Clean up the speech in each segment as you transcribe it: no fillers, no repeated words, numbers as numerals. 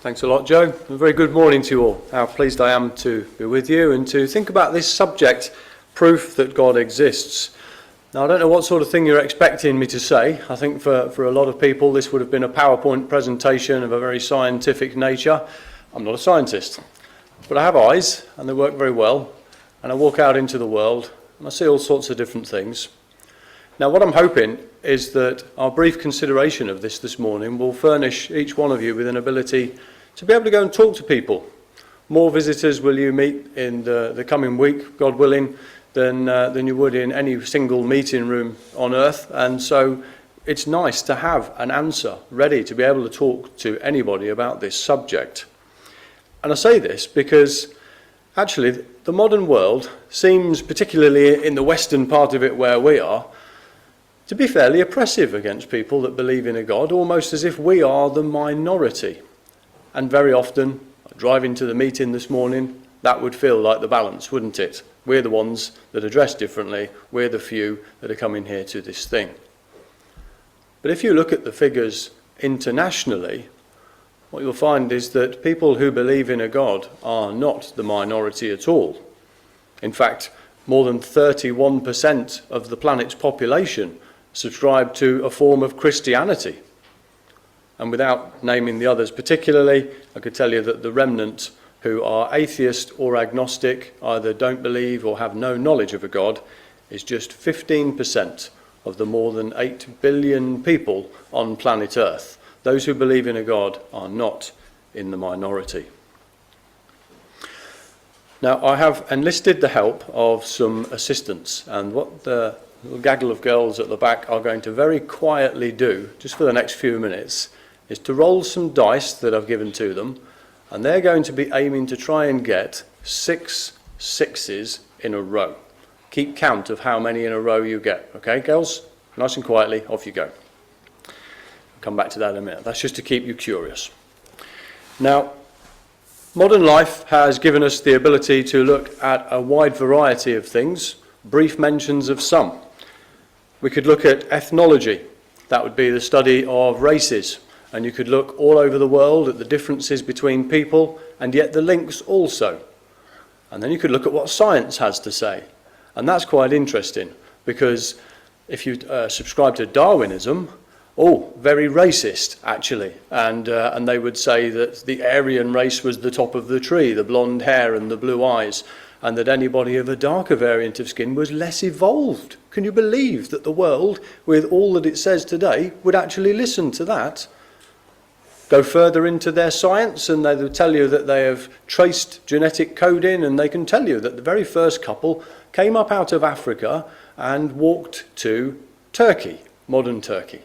Thanks a lot, Joe. A very good morning to you all. How pleased I am to be with you and to think about this subject, proof that God exists. Now, I don't know what sort of thing you're expecting me to say. I think for a lot of people this would have been a PowerPoint presentation of a very scientific nature. I'm not a scientist, but I have eyes and they work very well, and I walk out into the world and I see all sorts of different things. Now, what I'm hoping is that our brief consideration of this morning will furnish each one of you with an ability to be able to go and talk to people. More visitors will you meet in the coming week, God willing, than you would in any single meeting room on earth. And so it's nice to have an answer ready to be able to talk to anybody about this subject. And I say this because actually the modern world seems, particularly in the western part of it where we are, to be fairly oppressive against people that believe in a God, almost as if we are the minority. And very often, driving to the meeting this morning, that would feel like the balance, wouldn't it? We're the ones that are dressed differently. We're the few that are coming here to this thing. But if you look at the figures internationally, what you'll find is that people who believe in a God are not the minority at all. In fact, more than 31% of the planet's population subscribe to a form of Christianity. And without naming the others particularly, I could tell you that the remnant who are atheist or agnostic, either don't believe or have no knowledge of a God, is just 15% of the more than 8 billion people on planet Earth. Those who believe in a God are not in the minority. Now, I have enlisted the help of some assistants, and what the little gaggle of girls at the back are going to very quietly do, just for the next few minutes, is to roll some dice that I've given to them, and they're going to be aiming to try and get 6 sixes in a row. Keep count of how many in a row you get. Okay, girls? Nice and quietly, off you go. I'll come back to that in a minute. That's just to keep you curious. Now, modern life has given us the ability to look at a wide variety of things, brief mentions of some. We could look at ethnology. That would be the study of races. And you could look all over the world at the differences between people and yet the links also. And then you could look at what science has to say. And that's quite interesting because if you subscribe to Darwinism, very racist actually. And they would say that the Aryan race was the top of the tree, the blonde hair and the blue eyes, and that anybody of a darker variant of skin was less evolved. Can you believe that the world, with all that it says today, would actually listen to that? Go further into their science and they will tell you that they have traced genetic coding, and they can tell you that the very first couple came up out of Africa and walked to Turkey, modern Turkey.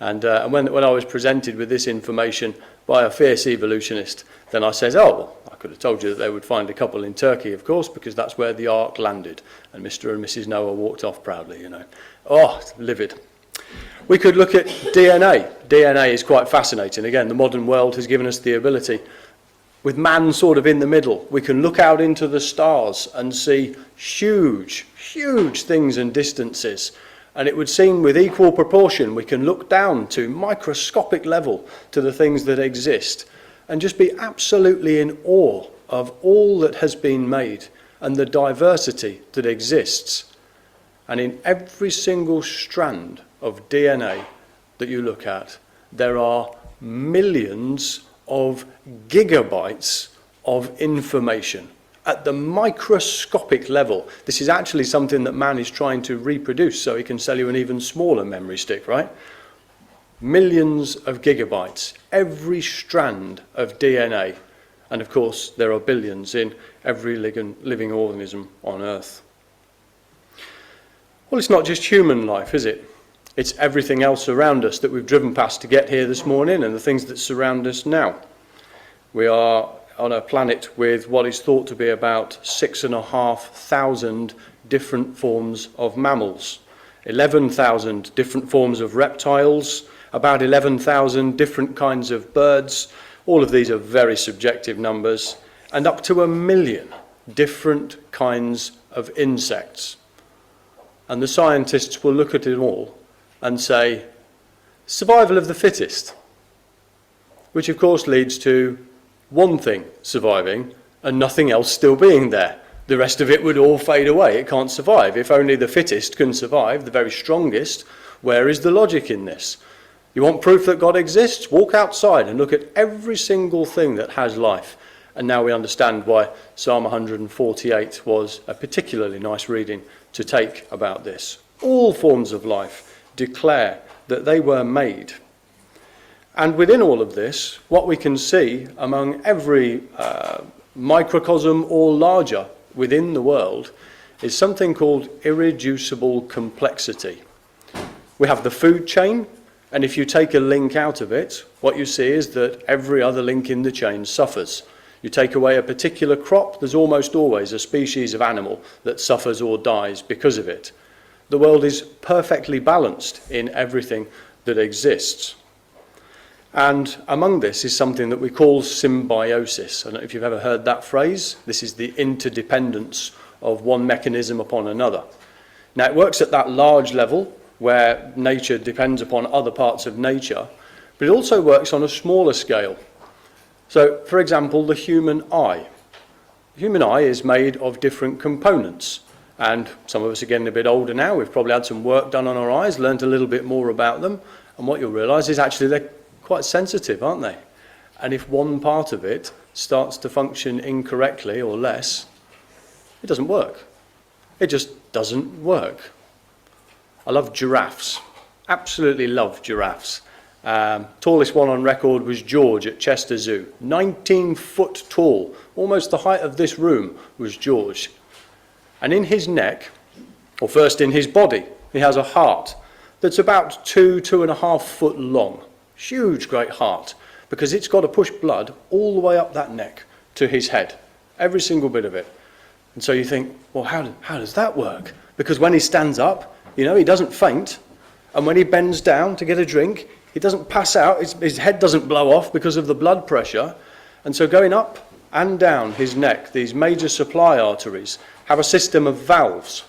And when I was presented with this information by a fierce evolutionist, then I said, I could have told you that they would find a couple in Turkey, of course, because that's where the ark landed. And Mr. and Mrs. Noah walked off proudly, you know. Livid. We could look at DNA. DNA is quite fascinating. Again, the modern world has given us the ability, with man sort of in the middle, we can look out into the stars and see huge, huge things and distances. And it would seem with equal proportion, we can look down to microscopic level to the things that exist and just be absolutely in awe of all that has been made and the diversity that exists. And in every single strand of DNA that you look at, there are millions of gigabytes of information at the microscopic level. This is actually something that man is trying to reproduce so he can sell you an even smaller memory stick, right? Millions of gigabytes, every strand of DNA. And of course, there are billions in every living organism on Earth. Well, it's not just human life, is it? It's everything else around us that we've driven past to get here this morning and the things that surround us now. We are on a planet with what is thought to be about 6,500 different forms of mammals, 11,000 different forms of reptiles, about 11,000 different kinds of birds. All of these are very subjective numbers, and up to 1 million different kinds of insects. And the scientists will look at it all and say, survival of the fittest, which of course leads to one thing surviving and nothing else still being there. The rest of it would all fade away. It can't survive. If only the fittest can survive, the very strongest, where is the logic in this? You want proof that God exists? Walk outside and look at every single thing that has life. And now we understand why Psalm 148 was a particularly nice reading to take about this. All forms of life declare that they were made. And within all of this, what we can see among every microcosm or larger within the world is something called irreducible complexity. We have the food chain, and if you take a link out of it, what you see is that every other link in the chain suffers. You take away a particular crop, there's almost always a species of animal that suffers or dies because of it. The world is perfectly balanced in everything that exists. And among this is something that we call symbiosis. I don't know if you've ever heard that phrase. This is the interdependence of one mechanism upon another. Now, it works at that large level where nature depends upon other parts of nature, but it also works on a smaller scale. So, for example, the human eye. The human eye is made of different components. And some of us are getting a bit older now. We've probably had some work done on our eyes, learned a little bit more about them. And what you'll realise is actually they're quite sensitive, aren't they? And if one part of it starts to function incorrectly or less, it doesn't work. It just doesn't work. I love giraffes. Absolutely love giraffes. Tallest one on record was George at Chester Zoo. 19 foot tall. Almost the height of this room was George. And in his neck, or first in his body, he has a heart that's about 2.5 foot long. Huge, great heart, because it's got to push blood all the way up that neck to his head, every single bit of it. And so you think, well, how does that work? Because when he stands up, he doesn't faint, and when he bends down to get a drink, he doesn't pass out, his head doesn't blow off because of the blood pressure. And so going up and down his neck, these major supply arteries have a system of valves.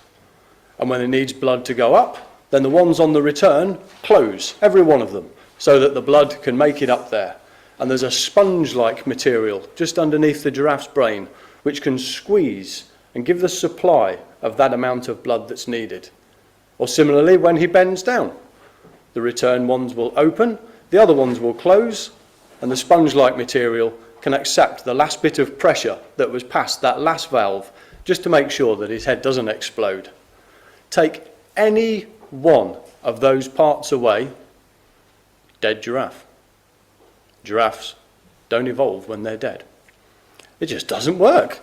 And when it needs blood to go up, then the ones on the return close, every one of them, so that the blood can make it up there. And there's a sponge-like material just underneath the giraffe's brain, which can squeeze and give the supply of that amount of blood that's needed. Or similarly, when he bends down, the return ones will open, the other ones will close, and the sponge-like material can accept the last bit of pressure that was past that last valve, just to make sure that his head doesn't explode. Take any one of those parts away, dead giraffe. Giraffes don't evolve when they're dead. It just doesn't work.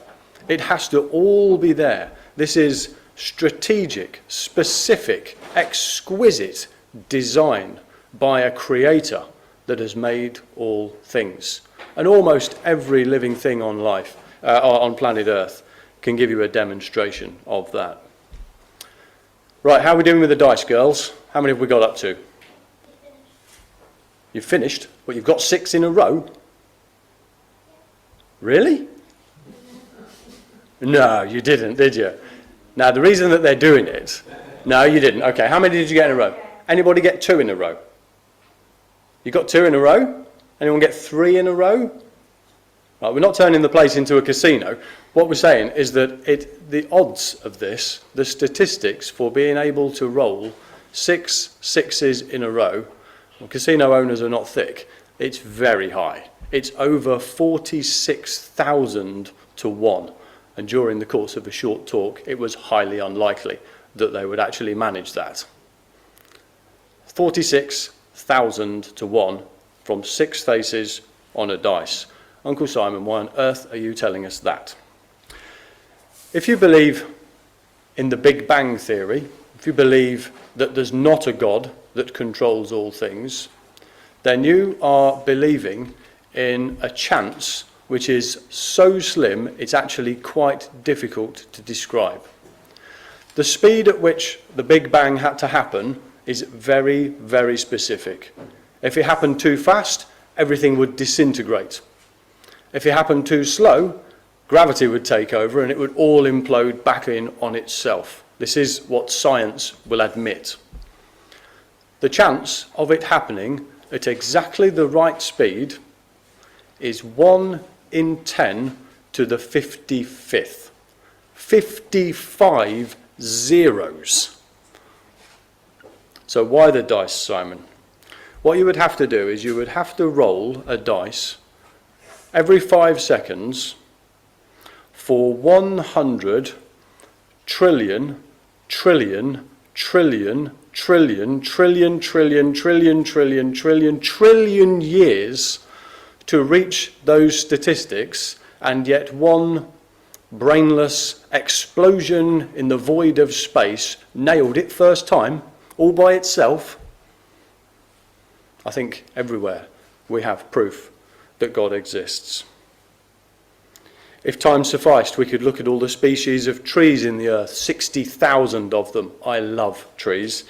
It has to all be there. This is strategic, specific, exquisite design by a creator that has made all things. And almost every living thing on planet Earth can give you a demonstration of that. Right, how are we doing with the dice, girls? How many have we got up to? You've finished, but you've got 6 in a row? Really? No, you didn't, did you? Now, the reason that they're doing it... No, you didn't. Okay, how many did you get in a row? Anybody get 2 in a row? You got 2 in a row? Anyone get 3 in a row? Right, we're not turning the place into a casino. What we're saying is that the odds of this, the statistics for being able to roll 6 sixes in a row, well, casino owners are not thick, it's very high. It's over 46,000 to 1. And during the course of a short talk, it was highly unlikely that they would actually manage that. 46,000 to 1 from 6 faces on a dice. Uncle Simon, why on earth are you telling us that? If you believe in the Big Bang Theory, if you believe that there's not a God that controls all things, then you are believing in a chance which is so slim it's actually quite difficult to describe. The speed at which the Big Bang had to happen is very, very specific. If it happened too fast, everything would disintegrate. If it happened too slow, gravity would take over and it would all implode back in on itself. This is what science will admit. The chance of it happening at exactly the right speed is 1 in 10 to the 55th. 55 zeros. So why the dice, Simon? What you would have to do is you would have to roll a dice every 5 seconds for 100 trillion, trillion, trillion, trillion, trillion, trillion, trillion, trillion, trillion, trillion years to reach those statistics, and yet one brainless explosion in the void of space nailed it first time, all by itself. I think everywhere we have proof that God exists. If time sufficed, we could look at all the species of trees in the earth, 60,000 of them. I love trees.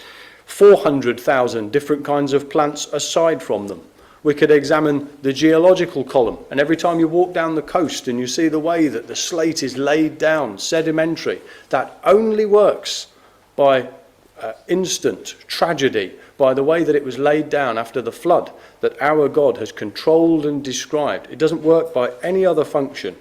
400,000 different kinds of plants aside from them. We could examine the geological column, and every time you walk down the coast and you see the way that the slate is laid down, sedimentary, that only works by instant tragedy, by the way that it was laid down after the flood, that our God has controlled and described. It doesn't work by any other function.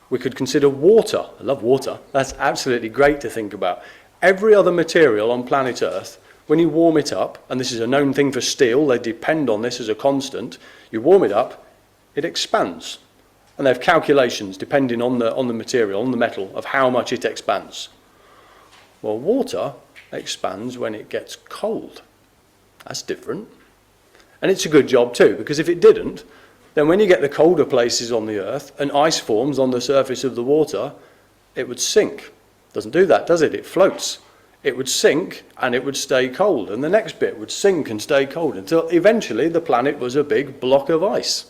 We could consider water. I love water. That's absolutely great to think about. Every other material on planet Earth, when you warm it up, and this is a known thing for steel, they depend on this as a constant, you warm it up, it expands. And they have calculations depending on the material, on the metal, of how much it expands. Well, water expands when it gets cold. That's different. And it's a good job too, because if it didn't, then when you get the colder places on the earth and ice forms on the surface of the water, it would sink. Doesn't do that, does it? It floats. It would sink and it would stay cold, and the next bit would sink and stay cold until eventually the planet was a big block of ice.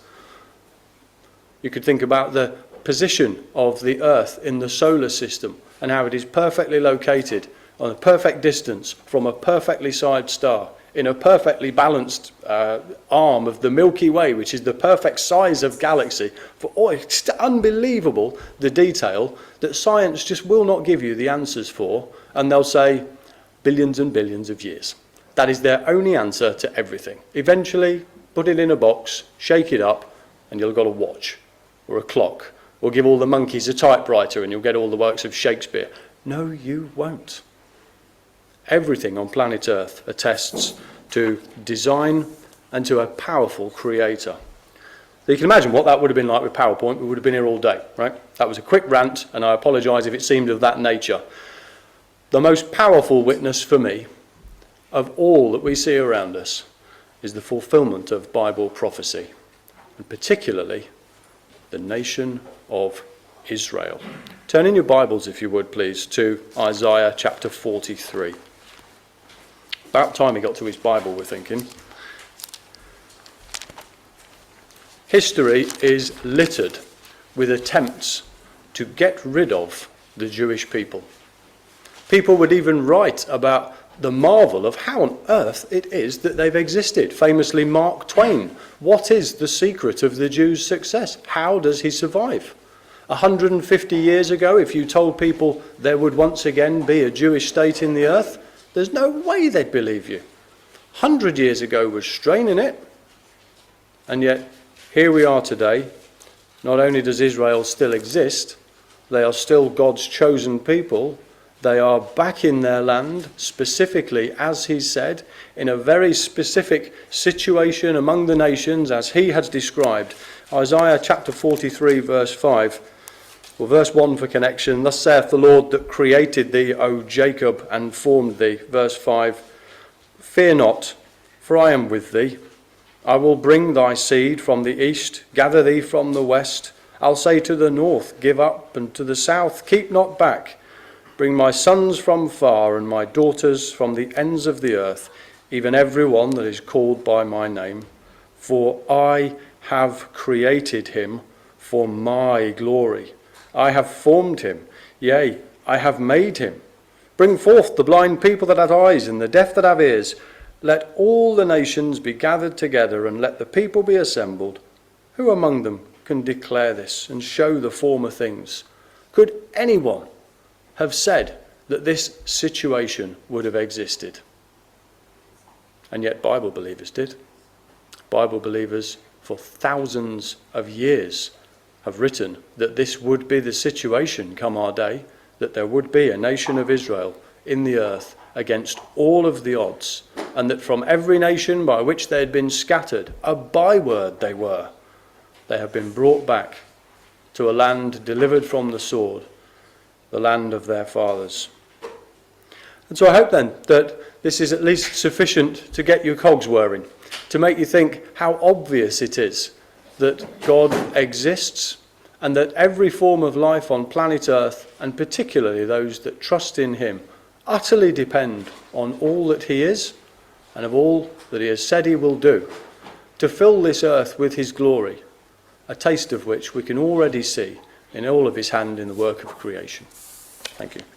You could think about the position of the Earth in the solar system and how it is perfectly located on a perfect distance from a perfectly sized star in a perfectly balanced arm of the Milky Way, which is the perfect size of galaxy. It's unbelievable, the detail that science just will not give you the answers for, and they'll say billions and billions of years. That is their only answer to everything. Eventually, put it in a box, shake it up, and you'll got a watch or a clock, or give all the monkeys a typewriter and you'll get all the works of Shakespeare. No, you won't. Everything on planet Earth attests to design and to a powerful creator. So you can imagine what that would have been like with PowerPoint. We would have been here all day, right? That was a quick rant, and I apologise if it seemed of that nature. The most powerful witness for me of all that we see around us is the fulfilment of Bible prophecy, and particularly the nation of Israel. Turn in your Bibles, if you would, please, to Isaiah chapter 43. About time he got to his Bible, we're thinking. History is littered with attempts to get rid of the Jewish people. People would even write about the marvel of how on earth it is that they've existed. Famously, Mark Twain. What is the secret of the Jews' success? How does he survive? 150 years ago, if you told people there would once again be a Jewish state in the earth, there's no way they'd believe you. 100 years ago was straining it, and yet here we are today. Not only does Israel still exist, they are still God's chosen people. They are back in their land, specifically, as he said, in a very specific situation among the nations, as he has described. Isaiah chapter 43, verse 5. Well, verse 1 for connection. Thus saith the Lord that created thee, O Jacob, and formed thee. Verse 5. Fear not, for I am with thee. I will bring thy seed from the east, gather thee from the west. I'll say to the north, give up, and to the south, keep not back. Bring my sons from far, and my daughters from the ends of the earth, even every one that is called by my name. For I have created him for my glory. I have formed him, yea, I have made him. Bring forth the blind people that have eyes, and the deaf that have ears. Let all the nations be gathered together, and let the people be assembled. Who among them can declare this and show the former things? Could anyone have said that this situation would have existed? And yet Bible believers did. Bible believers for thousands of years have written that this would be the situation come our day, that there would be a nation of Israel in the earth against all of the odds, and that from every nation by which they had been scattered, a byword they were, they have been brought back to a land delivered from the sword, the land of their fathers. And so I hope then that this is at least sufficient to get your cogs whirring, to make you think how obvious it is that God exists, and that every form of life on planet Earth, and particularly those that trust in him, utterly depend on all that he is and of all that he has said he will do to fill this earth with his glory, a taste of which we can already see in all of his hand in the work of creation. Thank you.